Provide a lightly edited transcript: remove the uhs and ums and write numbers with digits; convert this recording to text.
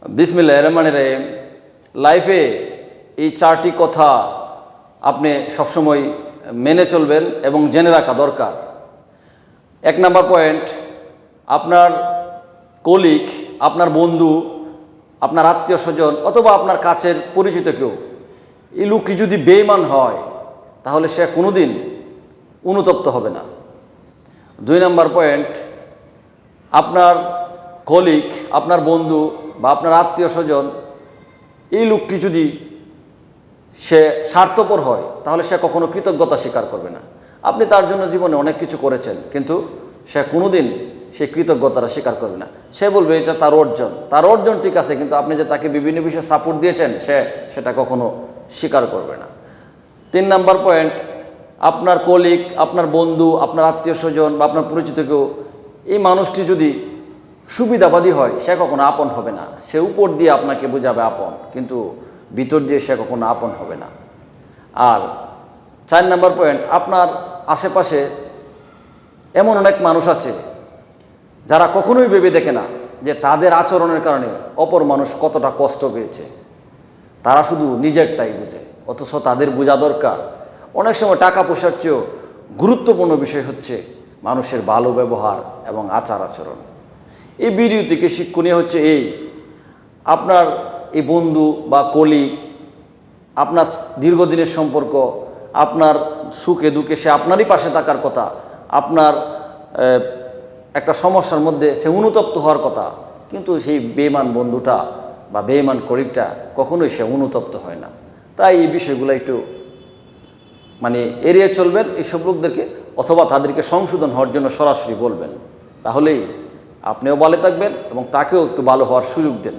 বিসমিল্লাহির রহমানির রহিম। লাইফে এই চারটি কথা আপনি সবসময় মেনে চলবেন এবং জেনে রাখা দরকার। 1 নাম্বার পয়েন্ট, আপনার কলিগ, আপনার বন্ধু, আপনার আত্মীয় স্বজন অথবা আপনার কাছের পরিচিত কেউ, এই লোকটি যদি বেঈমান হয় তাহলে সে কোনোদিন অনুতপ্ত হবে না। 2 নাম্বার পয়েন্ট, আপনার কলিগ, আপনার বন্ধু বা আপনার আত্মীয় স্বজন, এই লোকটি যদি সে স্বার্থপর হয় তাহলে সে কখনো কৃতজ্ঞতা স্বীকার করবে না। আপনি তার জন্য জীবনে অনেক কিছু করেছেন, কিন্তু সে কোনোদিন সে কৃতজ্ঞতাটা স্বীকার করবে না। সে বলবে এটা তার অর্জন ঠিক আছে, কিন্তু আপনি যে তাকে বিভিন্ন বিষয়ে সাপোর্ট দিয়েছেন সেটা কখনো স্বীকার করবে না। 3 নাম্বার পয়েন্ট, আপনার কলিগ, আপনার বন্ধু, আপনার আত্মীয় স্বজন বা আপনার পরিচিত কেউ, এই মানুষটি যদি সুবিধাবাদী হয় সে কখনো আপন হবে না। সে উপর দিয়ে আপনাকে বোঝাবে আপন, কিন্তু ভিতর দিয়ে সে কখনো আপন হবে না। আর 4 নাম্বার পয়েন্ট, আপনার আশেপাশে এমন অনেক মানুষ আছে যারা কখনোই ভেবে দেখে না যে তাদের আচরণের কারণে অপর মানুষ কতটা কষ্ট পেয়েছে। তারা শুধু নিজেরটাই বুঝে, অথচ তাদের বোঝা দরকার অনেক সময় টাকা পয়সার চেয়েও গুরুত্বপূর্ণ বিষয় হচ্ছে মানুষের ভালো ব্যবহার এবং আচার আচরণ। এই ভিডিও থেকে শিক্ষণীয় হচ্ছে আপনার এই বন্ধু বা কলিগ, আপনার দীর্ঘদিনের সম্পর্ক, আপনার সুখে দুঃখে সে আপনারই পাশে থাকার কথা, আপনার একটা সমস্যার মধ্যে সে অনুতপ্ত হওয়ার কথা, কিন্তু সেই বেঈমান বন্ধুটা বা বেঈমান কলিগটা কখনোই সে অনুতপ্ত হয় না। তাই এই বিষয়গুলো একটু এড়িয়ে চলবেন এইসব লোকদেরকে, অথবা তাদেরকে সংশোধন হওয়ার জন্য সরাসরি বলবেন। তাহলেই আপনিও ভালো থাকবেন এবং তাকেও একটু ভালো হওয়ার সুযোগ দেন।